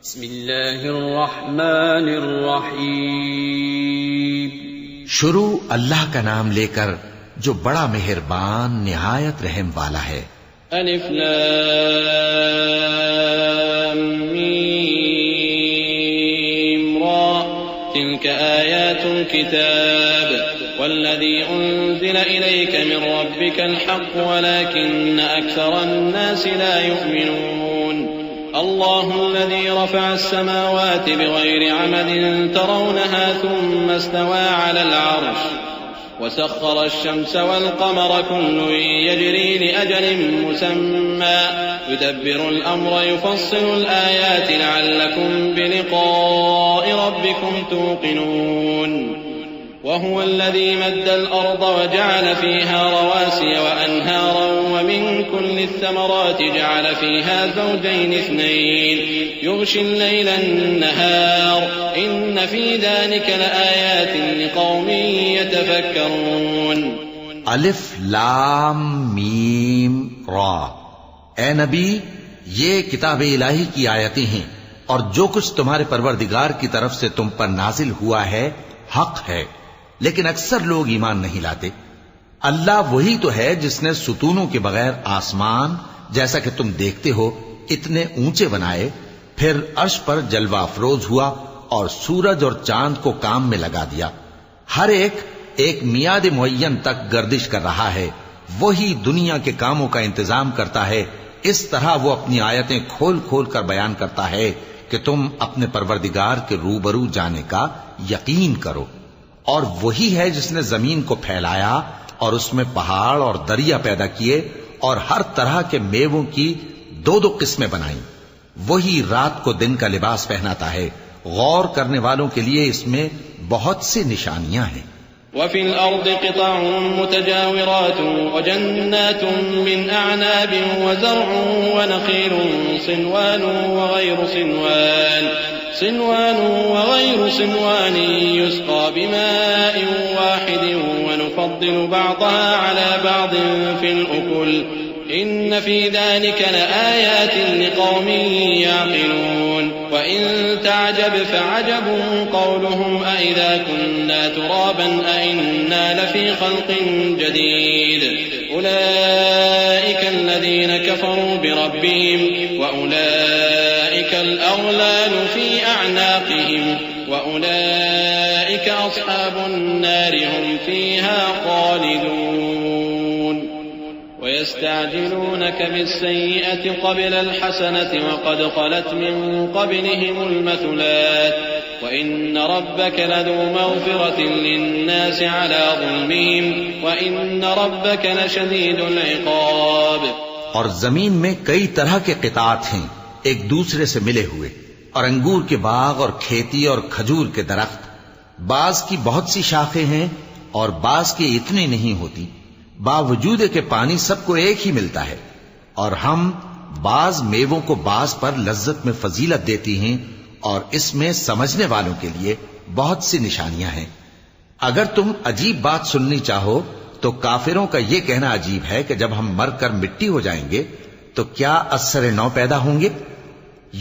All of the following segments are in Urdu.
بسم اللہ الرحمن الرحیم. شروع اللہ کا نام لے کر جو بڑا مہربان نہایت رحم والا ہے. الف لام میم را تلك آیات الكتاب والذي أنزل إليك من ربك الحق ولكن أكثر الناس لا يؤمنون. الله الذي رفع السماوات بغير عمد ترونها ثم استوى على العرش وسخر الشمس والقمر كل يجري لأجل مسمى يدبر الأمر يفصل الآيات لعلكم بلقاء ربكم توقنون. وهو الذي مد الأرض وجعل فيها رواسي وأنهارا ومن كل الثمرات جعل فيها زوجين اثنين يغشي الليل النهار إن في ذلك لآيات لقوم يتفكرون. الف لام میم را. اے نبی، یہ کتاب الہی کی آیتیں ہیں اور جو کچھ تمہارے پروردگار کی طرف سے تم پر نازل ہوا ہے حق ہے، لیکن اکثر لوگ ایمان نہیں لاتے. اللہ وہی تو ہے جس نے ستونوں کے بغیر آسمان جیسا کہ تم دیکھتے ہو اتنے اونچے بنائے، پھر عرش پر جلوہ افروز ہوا اور سورج اور چاند کو کام میں لگا دیا. ہر ایک میعاد معین تک گردش کر رہا ہے. وہی دنیا کے کاموں کا انتظام کرتا ہے. اس طرح وہ اپنی آیتیں کھول کھول کر بیان کرتا ہے کہ تم اپنے پروردگار کے روبرو جانے کا یقین کرو. اور وہی ہے جس نے زمین کو پھیلایا اور اس میں پہاڑ اور دریا پیدا کیے اور ہر طرح کے میووں کی دو دو قسمیں بنائیں. وہی رات کو دن کا لباس پہناتا ہے. غور کرنے والوں کے لیے اس میں بہت سی نشانیاں ہیں. وفي الأرض قطع متجاورات وجنات من أعناب وزرع ونخيل صنوان وغير صنوان يسقى بماء واحد ونفضل بعضها على بعض في الأكل إن في ذلك لآيات لقوم يعقلون. وإن تعجب فعجب قولهم أإذا كنا ترابا أإنا لفي خلق جديد أولئك الذين كفروا بربهم وأولئك الأغلال في أعناقهم وأولئك أصحاب النار هم فيها خالدون. ويستعجلونك بالسيئة قبل الحسنة وقد خلت من قبلهم المثلات وإن ربك لذو مغفرة للناس على ظلمهم وإن ربك لشديد العقاب. اور زمین میں کئی طرح کے قطعات ہیں ایک دوسرے سے ملے ہوئے، اور انگور کے باغ اور کھیتی اور کھجور کے درخت. بعض کی بہت سی شاخیں ہیں اور بعض کی اتنی نہیں ہوتی، باوجود کہ پانی سب کو ایک ہی ملتا ہے. اور ہم بعض میووں کو بعض پر لذت میں فضیلت دیتی ہیں اور اس میں سمجھنے والوں کے لیے بہت سی نشانیاں ہیں. اگر تم عجیب بات سننی چاہو تو کافروں کا یہ کہنا عجیب ہے کہ جب ہم مر کر مٹی ہو جائیں گے تو کیا از سر نو پیدا ہوں گے.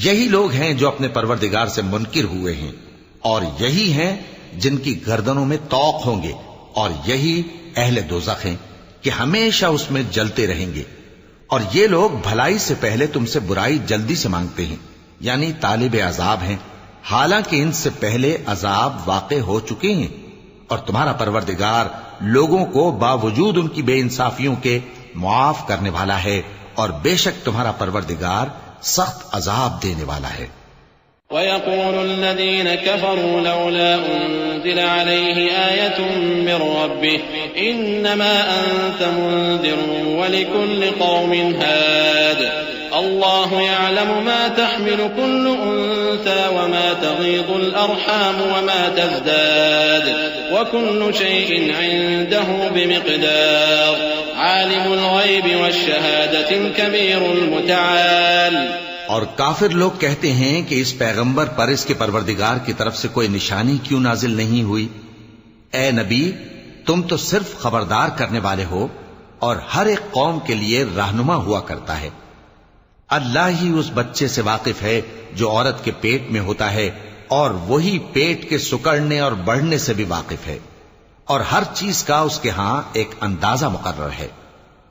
یہی لوگ ہیں جو اپنے پروردگار سے منکر ہوئے ہیں، اور یہی ہیں جن کی گردنوں میں طوق ہوں گے، اور یہی اہل دوزخ ہیں کہ ہمیشہ اس میں جلتے رہیں گے. اور یہ لوگ بھلائی سے پہلے تم سے برائی جلدی سے مانگتے ہیں، یعنی طالب عذاب ہیں، حالانکہ ان سے پہلے عذاب واقع ہو چکے ہیں. اور تمہارا پروردگار لوگوں کو باوجود ان کی بے انصافیوں کے معاف کرنے والا ہے، اور بے شک تمہارا پروردگار سخت عذاب دینے والا ہے. ويقول الذين كفروا لولا أنزل عليه آية من ربه إنما أنت منذر ولكل قوم هاد الله يعلم ما تحمل كل أنثى وما تغيض الأرحام وما تزداد وكل شيء عنده بمقدار عالم الغيب والشهادة الكبير المتعال. اور کافر لوگ کہتے ہیں کہ اس پیغمبر پر اس کے پروردگار کی طرف سے کوئی نشانی کیوں نازل نہیں ہوئی؟ اے نبی، تم تو صرف خبردار کرنے والے ہو اور ہر ایک قوم کے لیے رہنما ہوا کرتا ہے. اللہ ہی اس بچے سے واقف ہے جو عورت کے پیٹ میں ہوتا ہے، اور وہی پیٹ کے سکڑنے اور بڑھنے سے بھی واقف ہے، اور ہر چیز کا اس کے ہاں ایک اندازہ مقرر ہے۔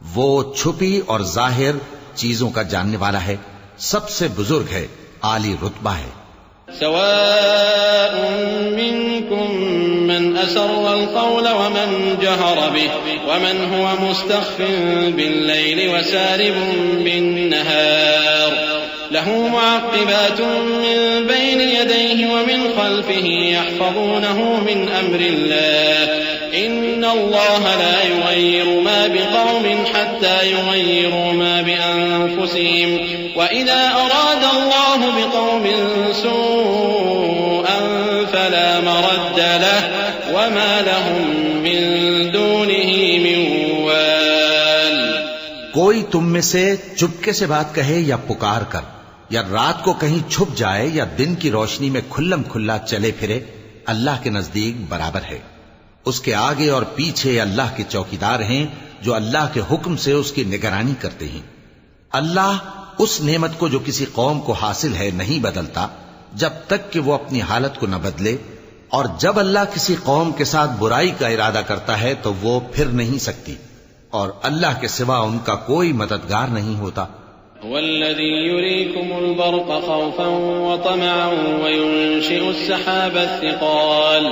وہ چھپی اور ظاہر چیزوں کا جاننے والا ہے، سب سے بزرگ ہے، عالی رتبہ ہے۔ سواء منكم من أسر القول ومن جهر به ومن هو مستخف بالليل وسارب بالنهار له معقبات من بين يديه ومن خلفه يحفظونه من أمر الله إن الله لا يغير ما بقوم حتى يغيروا ما بأنفسهم وإذا أراد الله بقوم سوءا فلا مرد له وما لهم من دونه من وال۔ کوئی تم میں سے چپکے سے بات کہے یا پکار کر، یا رات کو کہیں چھپ جائے یا دن کی روشنی میں کھلم کھلا چلے پھرے، اللہ کے نزدیک برابر ہے۔ اس کے آگے اور پیچھے اللہ کے چوکیدار ہیں جو اللہ کے حکم سے اس کی نگرانی کرتے ہیں۔ اللہ اس نعمت کو جو کسی قوم کو حاصل ہے نہیں بدلتا جب تک کہ وہ اپنی حالت کو نہ بدلے، اور جب اللہ کسی قوم کے ساتھ برائی کا ارادہ کرتا ہے تو وہ پھر نہیں سکتی، اور اللہ کے سوا ان کا کوئی مددگار نہیں ہوتا۔ والذي يريكم البرق خوفا وطمعا وينشئ السحاب الثقال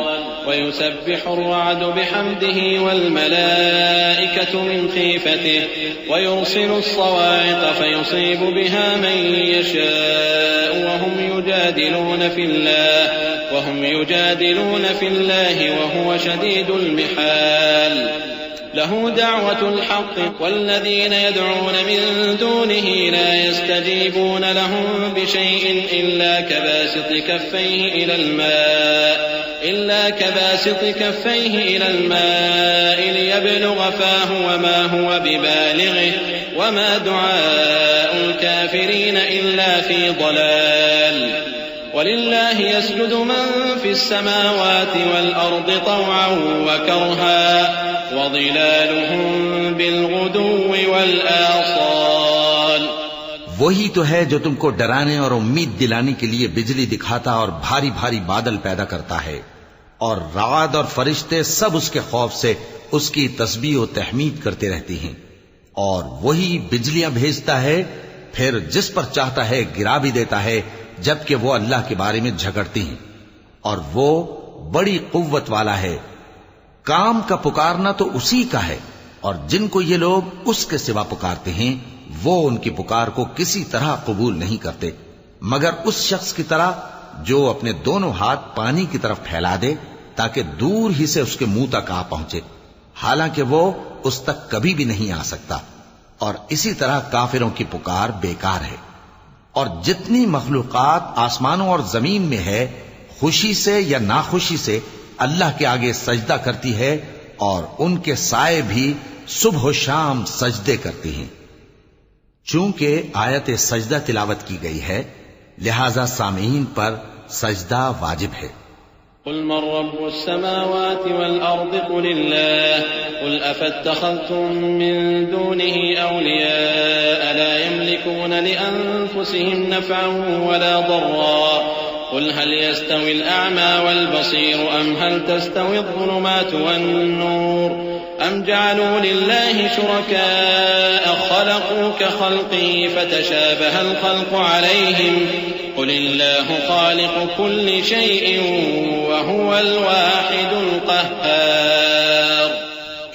ويسبح الرعد بحمده والملائكة من خيفته ويرسل الصواعق فيصيب بها من يشاء وهم يجادلون في الله وهو شديد المحال له دعوة الحق والذين يدعون من دونه لا يستجيبون لهم بشيء إلا كباسط كفيه إلى الماء ليبلغ فاه وما هو ببالغه وما دعاء الكافرين إلا في ضلال ولله يسجد من في السماوات والأرض طوعا وكرها وظلالهم بالغدو والآصال۔ وہی تو ہے جو تم کو ڈرانے اور امید دلانے کے لیے بجلی دکھاتا اور بھاری بھاری بادل پیدا کرتا ہے، اور رعد اور فرشتے سب اس کے خوف سے اس کی تسبیح و تحمید کرتے رہتے ہیں، اور وہی بجلیاں بھیجتا ہے، پھر جس پر چاہتا ہے گرا بھی دیتا ہے، جبکہ وہ اللہ کے بارے میں جھگڑتے ہیں، اور وہ بڑی قوت والا ہے۔ کام کا پکارنا تو اسی کا ہے، اور جن کو یہ لوگ اس کے سوا پکارتے ہیں وہ ان کی پکار کو کسی طرح قبول نہیں کرتے مگر اس شخص کی طرح جو اپنے دونوں ہاتھ پانی کی طرف پھیلا دے تاکہ دور ہی سے اس کے منہ تک آ پہنچے، حالانکہ وہ اس تک کبھی بھی نہیں آ سکتا۔ اور اسی طرح کافروں کی پکار بیکار ہے۔ اور جتنی مخلوقات آسمانوں اور زمین میں ہے، خوشی سے یا ناخوشی سے اللہ کے آگے سجدہ کرتی ہے، اور ان کے سائے بھی صبح و شام سجدے کرتے ہیں۔ چونکہ آیت سجدہ تلاوت کی گئی ہے لہذا سامعین پر سجدہ واجب ہے۔ قل من رب السماوات والأرض قل الله قل أفاتخذتم من دونه أولياء لا يملكون لأنفسهم نفعا ولا ضرا قل هل يستوي الأعمى والبصير أم هل تستوي الظلمات والنور أم جعلوا لله شركاء خلقوا كخلقه فتشابه الخلق عليهم قل الله خالق كل شيء وهو الواحد القهار۔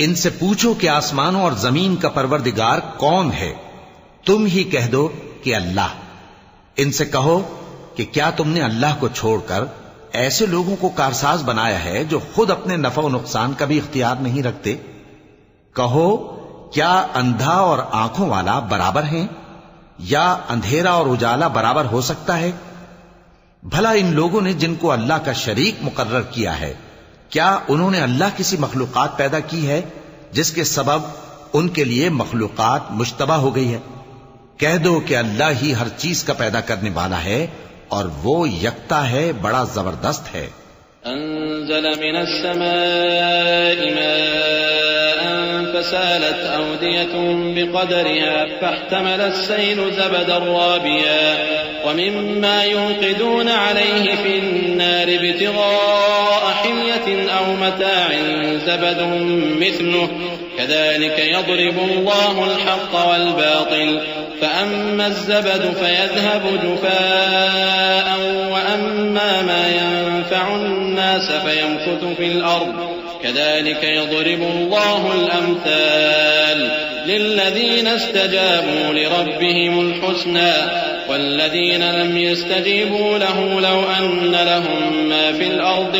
ان سے پوچھو کہ آسمانوں اور زمین کا پروردگار کون ہے؟ تم ہی کہہ دو کہ اللہ۔ ان سے کہو کہ کیا تم نے اللہ کو چھوڑ کر ایسے لوگوں کو کارساز بنایا ہے جو خود اپنے نفع و نقصان کا بھی اختیار نہیں رکھتے؟ کہو کیا اندھا اور آنکھوں والا برابر ہیں، یا اندھیرا اور اجالا برابر ہو سکتا ہے؟ بھلا ان لوگوں نے جن کو اللہ کا شریک مقرر کیا ہے، کیا انہوں نے اللہ کسی مخلوقات پیدا کی ہے جس کے سبب ان کے لیے مخلوقات مشتبہ ہو گئی ہے؟ کہہ دو کہ اللہ ہی ہر چیز کا پیدا کرنے والا ہے، اور وہ یکتا ہے، بڑا زبردست ہے۔ انزل من السماء ماء فسالت أودية بقدرها فاحتمل السيل زبدا رابيا ومما يوقدون عليه في النار ابتغاء حلية أو متاع زبد مثله كذلك يضرب الله الحق والباطل فأما الزبد فيذهب جفاء وأما ما ينفع الناس فيمكث في الأرض كذلك يضرب الله الأمثال للذين استجابوا لربهم الحسنى والذين لم يستجيبوا له لو أن لهم ما في الأرض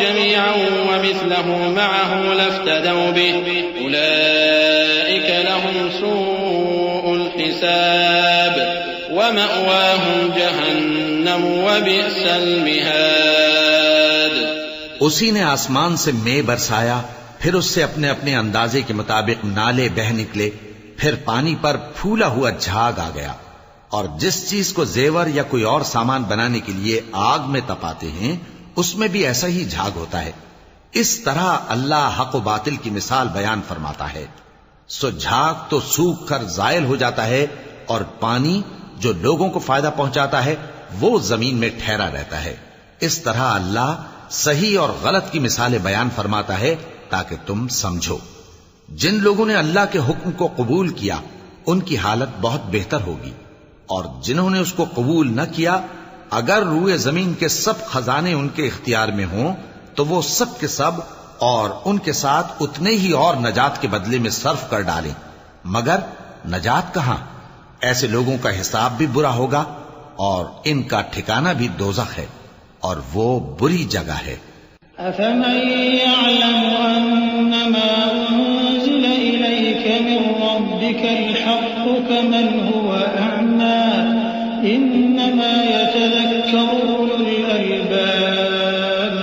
جميعا ومثله معه لافتدوا به أولئك لهم سوء الحساب ومأواهم جہنم وبئس المہاد۔ اسی نے آسمان سے مے برسایا، پھر اس سے اپنے اپنے اندازے کے مطابق نالے بہہ نکلے، پھر پانی پر پھولا ہوا جھاگ آ گیا، اور جس چیز کو زیور یا کوئی اور سامان بنانے کے لیے آگ میں تپاتے ہیں اس میں بھی ایسا ہی جھاگ ہوتا ہے۔ اس طرح اللہ حق و باطل کی مثال بیان فرماتا ہے۔ سو جھاگ تو سوکھ کر زائل ہو جاتا ہے، اور پانی جو لوگوں کو فائدہ پہنچاتا ہے وہ زمین میں ٹھہرا رہتا ہے۔ اس طرح اللہ صحیح اور غلط کی مثالیں بیان فرماتا ہے تاکہ تم سمجھو۔ جن لوگوں نے اللہ کے حکم کو قبول کیا ان کی حالت بہت بہتر ہوگی، اور جنہوں نے اس کو قبول نہ کیا اگر روئے زمین کے سب خزانے ان کے اختیار میں ہوں تو وہ سب کے سب اور ان کے ساتھ اتنے ہی اور نجات کے بدلے میں صرف کر ڈالیں، مگر نجات کہاں؟ ایسے لوگوں کا حساب بھی برا ہوگا اور ان کا ٹھکانہ بھی دوزخ ہے، اور وہ بری جگہ ہے۔ أَفَمَن يَعْلَمُ أَنَّمَا أُنزِلَ إِلَيْكَ مِن رَّبِّكَ الْحَقُّ كَمَنْ هُوَ أَعْمَىٰ إِنَّمَا يَتَذَكَّرُ أُولُو الْأَلْبَابِ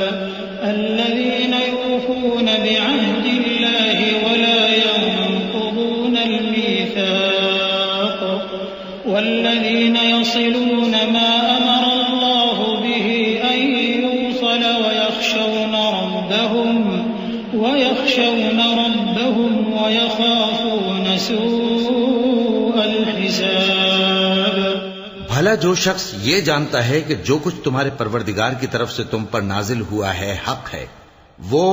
الَّذِينَ يُوفُونَ بِعَهْدِ اللَّهِ وَلَا يَنقُضُونَ الْمِيثَاقَ وَالَّذِينَ يَصِلُونَ مَا أَمَرَ اللَّهُ بِهِ أَن يُوصَلَ ويخشون ربهم ويخافون سوء الحساب۔ بھلا جو شخص یہ جانتا ہے کہ جو کچھ تمہارے پروردگار کی طرف سے تم پر نازل ہوا ہے حق ہے، وہ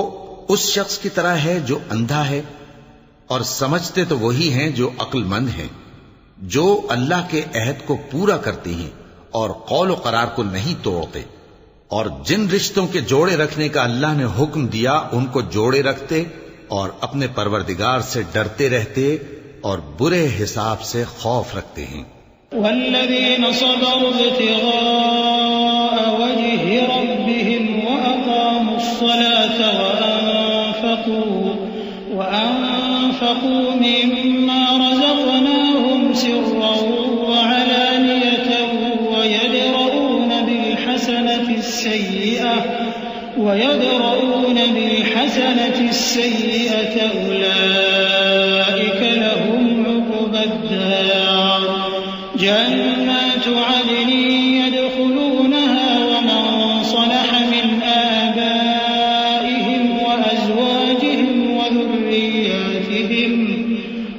اس شخص کی طرح ہے جو اندھا ہے، اور سمجھتے تو وہی ہیں جو عقل مند ہیں، جو اللہ کے عہد کو پورا کرتے ہیں اور قول و قرار کو نہیں توڑتے، اور جن رشتوں کے جوڑے رکھنے کا اللہ نے حکم دیا ان کو جوڑے رکھتے اور اپنے پروردگار سے ڈرتے رہتے اور برے حساب سے خوف رکھتے ہیں۔ والذین صبروا ابتغاء وجه ربهم وأقاموا الصلاة وأنفقوا مما رزقناهم سرا وعلانية ويدرؤون بالحسنة السيئة أولئك لهم عقبى الدار جنات عدن يدخلونها ومن صلح من آبائهم وأزواجهم وذرياتهم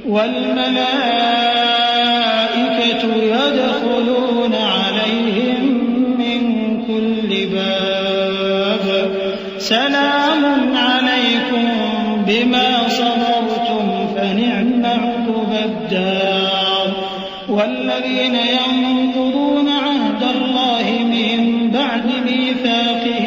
والملائكة يدخلون عليهم من كل باب سلام عليكم بما صبرتم فنعم عقبى الدار والذين ينقضون عهد الله من بعد ميثاقه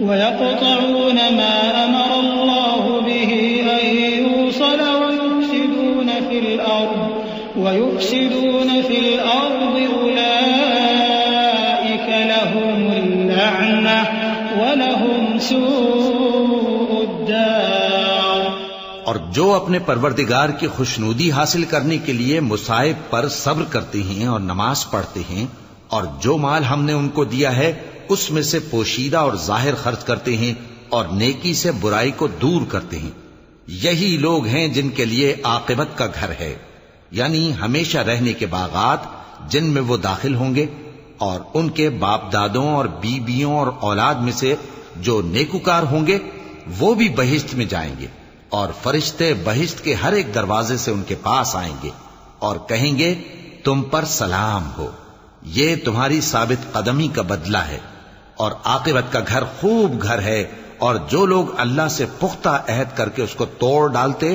ويقطعون ما أمر الله به أن يوصل ويفسدون في الأرض أولئك لهم اللعنة ولهم سوء الدار۔ اور جو اپنے پروردگار کی خوشنودی حاصل کرنے کے لیے مصائب پر صبر کرتے ہیں اور نماز پڑھتے ہیں، اور جو مال ہم نے ان کو دیا ہے اس میں سے پوشیدہ اور ظاہر خرچ کرتے ہیں اور نیکی سے برائی کو دور کرتے ہیں، یہی لوگ ہیں جن کے لیے عاقبت کا گھر ہے، یعنی ہمیشہ رہنے کے باغات جن میں وہ داخل ہوں گے، اور ان کے باپ دادوں اور بیویوں اور اولاد میں سے جو نیکوکار ہوں گے وہ بھی بہشت میں جائیں گے، اور فرشتے بہشت کے ہر ایک دروازے سے ان کے پاس آئیں گے اور کہیں گے تم پر سلام ہو، یہ تمہاری ثابت قدمی کا بدلہ ہے، اور عاقبت کا گھر خوب گھر ہے۔ اور جو لوگ اللہ سے پختہ عہد کر کے اس کو توڑ ڈالتے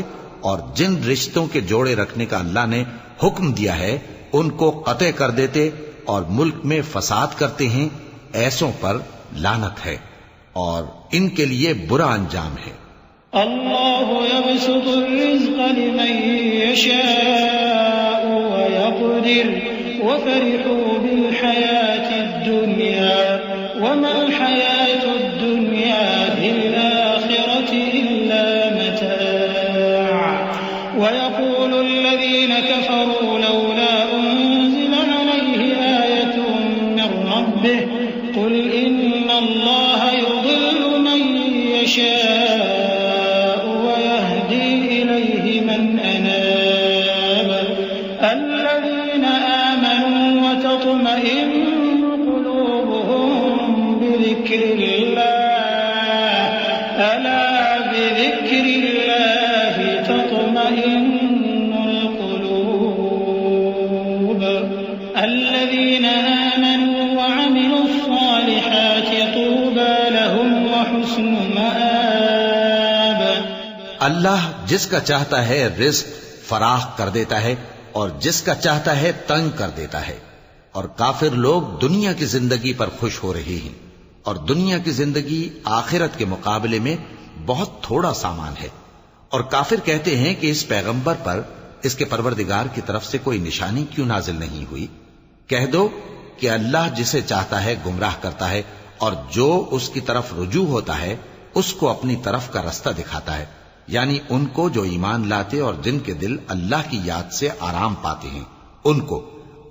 اور جن رشتوں کے جوڑے رکھنے کا اللہ نے حکم دیا ہے ان کو قطع کر دیتے اور ملک میں فساد کرتے ہیں، ایسوں پر لعنت ہے اور ان کے لیے برا انجام ہے۔ اللہ یبسط الرزق لمن یشاء ویقدر وفرحوا بالحیاة الدنیا وما الحیاة الدنیا فی الآخرة الا متاع ویقول الذین کفروا لولا انزل علیہ آیة من ربه قل ان اللہ یضل من یشاء ویہدی الیہ من اناب الذین آمنوا وتطمئن قلوبهم بذکر اللہ الا بذکر اللہ تطمئن القلوب الذین آمنوا وعملوا الصالحات طوبى لهم وحسن مآب۔ اللہ جس کا چاہتا ہے رزق فراخ کر دیتا ہے اور جس کا چاہتا ہے تنگ کر دیتا ہے، اور کافر لوگ دنیا کی زندگی پر خوش ہو رہے ہیں، اور دنیا کی زندگی آخرت کے مقابلے میں بہت تھوڑا سامان ہے۔ اور کافر کہتے ہیں کہ اس پیغمبر پر اس کے پروردگار کی طرف سے کوئی نشانی کیوں نازل نہیں ہوئی؟ کہہ دو کہ اللہ جسے چاہتا ہے گمراہ کرتا ہے، اور جو اس کی طرف رجوع ہوتا ہے اس کو اپنی طرف کا رستہ دکھاتا ہے، یعنی ان کو جو ایمان لاتے اور جن کے دل اللہ کی یاد سے آرام پاتے ہیں ان کو۔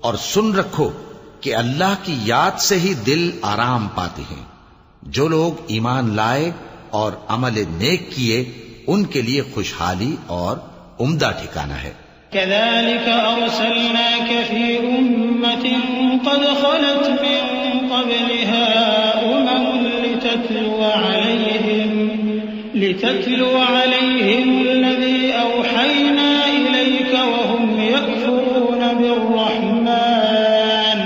اور سن رکھو کہ اللہ کی یاد سے ہی دل آرام پاتے ہیں۔ جو لوگ ایمان لائے اور عمل نیک کیے ان کے لیے خوشحالی اور عمدہ ٹھکانہ ہے۔ كذلك أرسلناك في أمة قد خلت من قبلها لتتلو عليهم الذي أوحينا إليك وهم يكفرون بالرحمن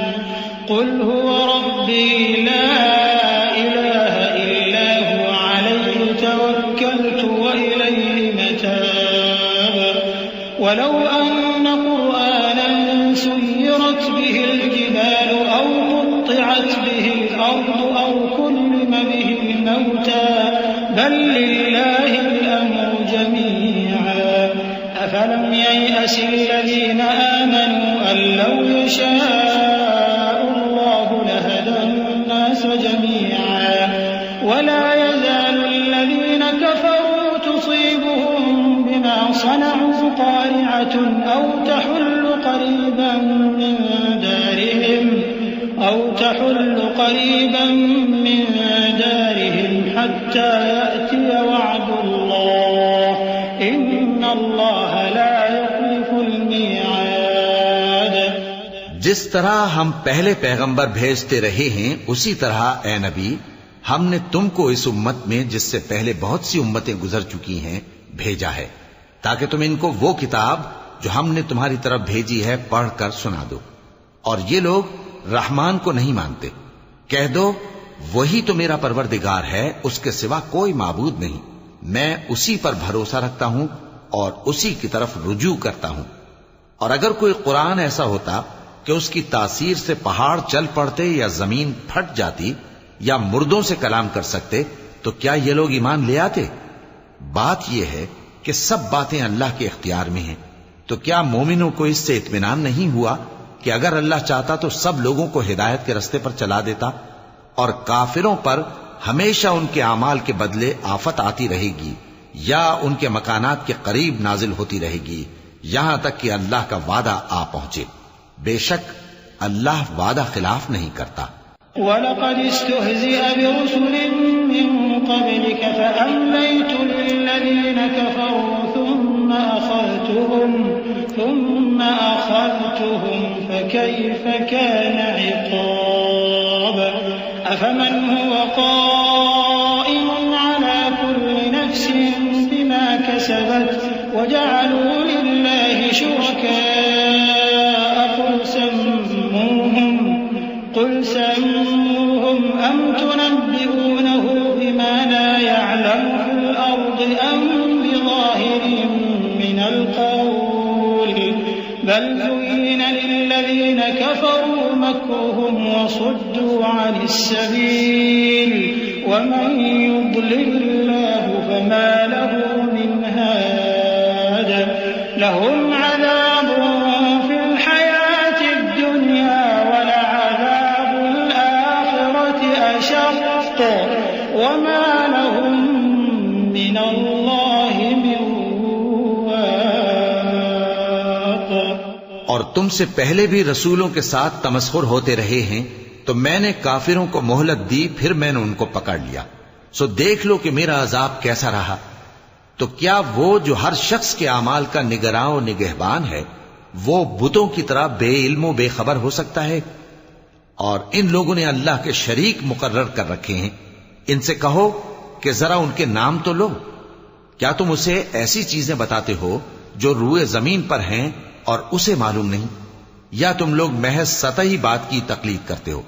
قل هو ربي لا إله إلا هو عليه توكلت وإليه متاب ولو أن قرآنا سيرت به الجبال أو قطعت به الأرض أو كلم به الموتى بل لله الأمر جميعا أفلم ييأس الذين آمنوا أن لو يشاء الله لهدى الناس جميعا ولا يزال الذين كفروا تصيبهم بما صنعوا قارعة أو تحل قريبا من دارهم حتى يأتي وعد الله إن الله لا يخلف الميعاد۔ جس طرح ہم پہلے پیغمبر بھیجتے رہے ہیں اسی طرح اے نبی ہم نے تم کو اس امت میں جس سے پہلے بہت سی امتیں گزر چکی ہیں بھیجا ہے تاکہ تم ان کو وہ کتاب جو ہم نے تمہاری طرف بھیجی ہے پڑھ کر سنا دو، اور یہ لوگ رحمان کو نہیں مانتے۔ کہہ دو وہی تو میرا پروردگار ہے، اس کے سوا کوئی معبود نہیں، میں اسی پر بھروسہ رکھتا ہوں اور اسی کی طرف رجوع کرتا ہوں۔ اور اگر کوئی قرآن ایسا ہوتا کہ اس کی تاثیر سے پہاڑ چل پڑتے یا زمین پھٹ جاتی یا مردوں سے کلام کر سکتے تو کیا یہ لوگ ایمان لے آتے؟ بات یہ ہے کہ سب باتیں اللہ کے اختیار میں ہیں، تو کیا مومنوں کو اس سے اطمینان نہیں ہوا کہ اگر اللہ چاہتا تو سب لوگوں کو ہدایت کے رستے پر چلا دیتا؟ اور کافروں پر ہمیشہ ان کے اعمال کے بدلے آفت آتی رہے گی یا ان کے مکانات کے قریب نازل ہوتی رہے گی یہاں تک کہ اللہ کا وعدہ آ پہنچے۔ بے شک اللہ وعدہ خلاف نہیں کرتا۔ وَلَقَدِ اسْتُهْزِئَ بِرُسُلٍ مِّن قَبْلِكَ فَأَمْلَيْتُ لِلَّذِينَ كَفَرُوا ثُمَّ أَخَذْتُهُمْ فَكَيْفَ كَانَ عِقَابِ۔ أفمن هو قائم على كل نفس بما كسبت وجعلوا لله شركاء قل سموهم أم تنبئونه بما لا يعلم في الأرض أم بظاهر من القول بل زين للذين كفروا مكرهم وصدوا عن السبيل ومن يضلل الله فما له من هاد لهم عذاب في الحياة الدنيا ولعذاب الآخرة أشق وما لهم من الله من واق. اور تم سے پہلے بھی رسولوں کے ساتھ تمسخر ہوتے رہے ہیں تو میں نے کافروں کو مہلت دی، پھر میں نے ان کو پکڑ لیا. سو دیکھ لو کہ میرا عذاب کیسا رہا. تو کیا وہ جو ہر شخص کے اعمال کا نگراں و نگہبان ہے وہ بتوں کی طرح بے علم و بے خبر ہو سکتا ہے؟ اور ان لوگوں نے اللہ کے شریک مقرر کر رکھے ہیں. ان سے کہو کہ ذرا ان کے نام تو لو. کیا تم اسے ایسی چیزیں بتاتے ہو جو روئے زمین پر ہیں اور اسے معلوم نہیں؟ یا تم لوگ محض سطحی بات کی تقلید کرتے ہو؟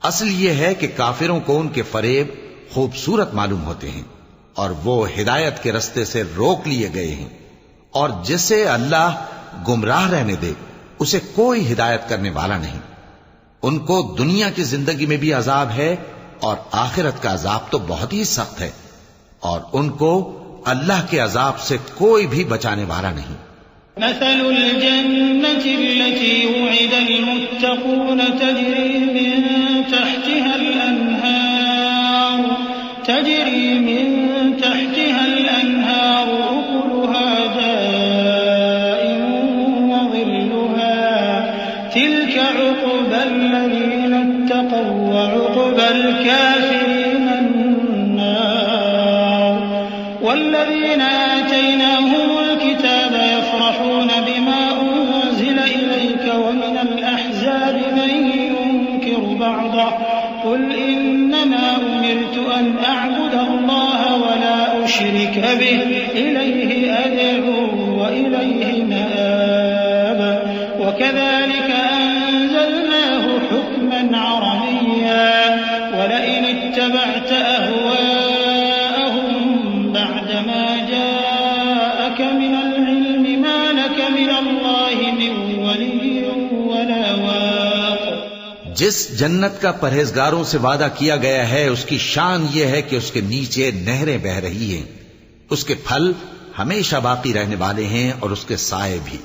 اصل یہ ہے کہ کافروں کو ان کے فریب خوبصورت معلوم ہوتے ہیں اور وہ ہدایت کے رستے سے روک لیے گئے ہیں، اور جسے اللہ گمراہ رہنے دے اسے کوئی ہدایت کرنے والا نہیں. ان کو دنیا کی زندگی میں بھی عذاب ہے اور آخرت کا عذاب تو بہت ہی سخت ہے، اور ان کو اللہ کے عذاب سے کوئی بھی بچانے والا نہیں. مثل الجنة التي وعد المتقون تجري من تحتها الأنهار أكلها دائم وظلها تلك عقبى الذين اتقوا وعقبى الكافرين النار. والذين آتيناهم الكتاب يفرحون بما أنزل إليك ومن الأحزاب من ينكر بعضه قل إنما أمرت أن أعبد الله ولا أشرك به إليه أدعو وإليه مآب. وكذلك أنزلناه حكما عربيا ولئن اتبعت أهواءهم بعدما جاءك من العلم ما لك من الله من ولي ولا واق. جس جنت کا پرہیزگاروں سے وعدہ کیا گیا ہے اس کی شان یہ ہے کہ اس کے نیچے نہریں بہ رہی ہیں، اس کے پھل ہمیشہ باقی رہنے والے ہیں اور اس کے سائے بھی.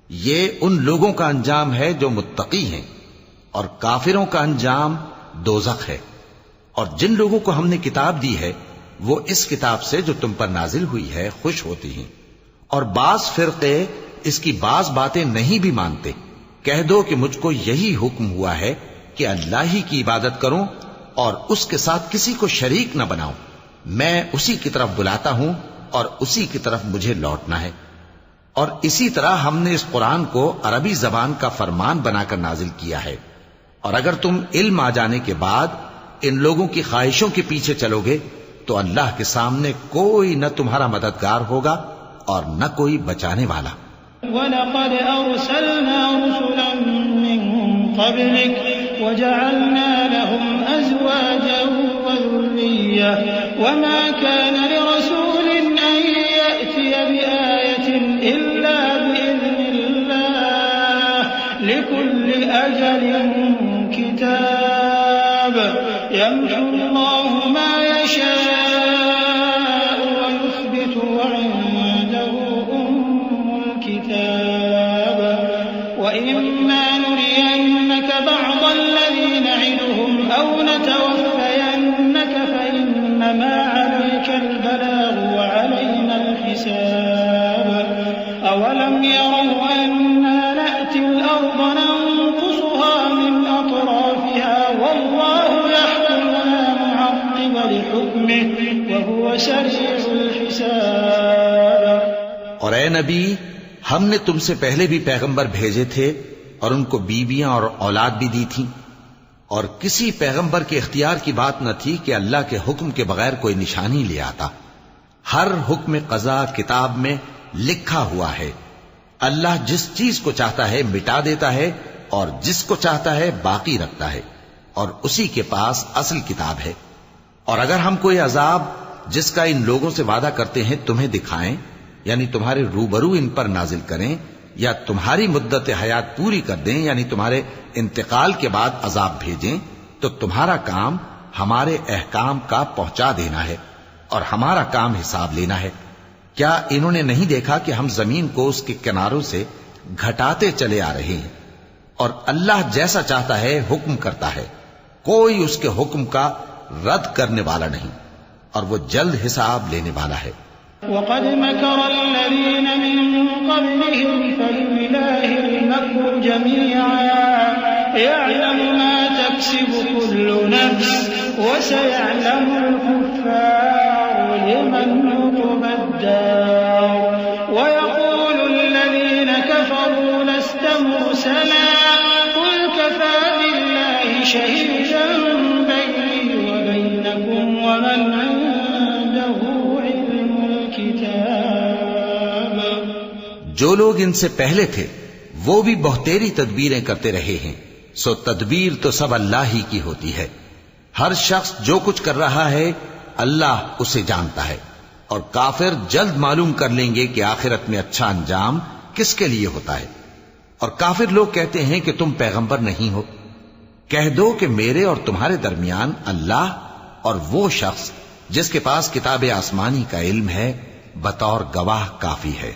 یہ ان لوگوں کا انجام ہے جو متقی ہیں، اور کافروں کا انجام دوزخ ہے. اور جن لوگوں کو ہم نے کتاب دی ہے وہ اس کتاب سے جو تم پر نازل ہوئی ہے خوش ہوتی ہیں، اور بعض فرقے اس کی بعض باتیں نہیں بھی مانتے. کہہ دو کہ مجھ کو یہی حکم ہوا ہے کہ اللہ ہی کی عبادت کروں اور اس کے ساتھ کسی کو شریک نہ بناؤں. میں اسی کی طرف بلاتا ہوں اور اسی کی طرف مجھے لوٹنا ہے. اور اسی طرح ہم نے اس قرآن کو عربی زبان کا فرمان بنا کر نازل کیا ہے. اور اگر تم علم آ جانے کے بعد ان لوگوں کی خواہشوں کے پیچھے چلو گے تو اللہ کے سامنے کوئی نہ تمہارا مددگار ہوگا اور نہ کوئی بچانے والا. وَلَقَدْ أَرْسَلْنَا رُسُلًا مِّن قَبْلِكَ وَجَعَلْنَا لَهُمْ أَزْوَاجًا وَذُرِّيَّةً وَمَا كَانَ لِرَسُولٍ أَن يَأْتِيَ بِآيَةٍ إِلَّا بِإِذْنِ اللَّهِ لِكُلِّ أَجَلٍ كِتَابٌ يَمْحُو اللَّهُ مَا يَشَاءُ وَيُثْبِتُ وَعِندَهُ الكتاب وإما نرينك بعض الذي نعدهم أو نتوفينك فإنما عليك البلاغ وعلينا الحساب. أولم يروا أنا نأتي الأرض ننقصها من أطرافها والله يحكم لا معقب لحكمه وهو سريع الحساب. اور اے نبی، ہم نے تم سے پہلے بھی پیغمبر بھیجے تھے اور ان کو بیویاں اور اولاد بھی دی تھی. اور کسی پیغمبر کے اختیار کی بات نہ تھی کہ اللہ کے حکم کے بغیر کوئی نشانی لے آتا. ہر حکم قضا کتاب میں لکھا ہوا ہے. اللہ جس چیز کو چاہتا ہے مٹا دیتا ہے اور جس کو چاہتا ہے باقی رکھتا ہے، اور اسی کے پاس اصل کتاب ہے. اور اگر ہم کوئی عذاب جس کا ان لوگوں سے وعدہ کرتے ہیں تمہیں دکھائیں، یعنی تمہارے روبرو ان پر نازل کریں، یا تمہاری مدت حیات پوری کر دیں، یعنی تمہارے انتقال کے بعد عذاب بھیجیں، تو تمہارا کام ہمارے احکام کا پہنچا دینا ہے اور ہمارا کام حساب لینا ہے. کیا انہوں نے نہیں دیکھا کہ ہم زمین کو اس کے کناروں سے گھٹاتے چلے آ رہے ہیں؟ اور اللہ جیسا چاہتا ہے حکم کرتا ہے، کوئی اس کے حکم کا رد کرنے والا نہیں، اور وہ جلد حساب لینے والا ہے. وقد مكر الذين من قبلهم فلله المكر جميعا يعلم ما تكسب كل نفس وسيعلم الكفار لمن عقبى الدار ويقول الذين كفروا لست مرسلا قل كفى بالله شهيدا بيني وبينكم ومن عنده جو لوگ ان سے پہلے تھے وہ بھی بہتیری تدبیریں کرتے رہے ہیں، سو تدبیر تو سب اللہ ہی کی ہوتی ہے. ہر شخص جو کچھ کر رہا ہے اللہ اسے جانتا ہے، اور کافر جلد معلوم کر لیں گے کہ آخرت میں اچھا انجام کس کے لیے ہوتا ہے. اور کافر لوگ کہتے ہیں کہ تم پیغمبر نہیں ہو. کہہ دو کہ میرے اور تمہارے درمیان اللہ اور وہ شخص جس کے پاس کتاب آسمانی کا علم ہے بطور گواہ کافی ہے.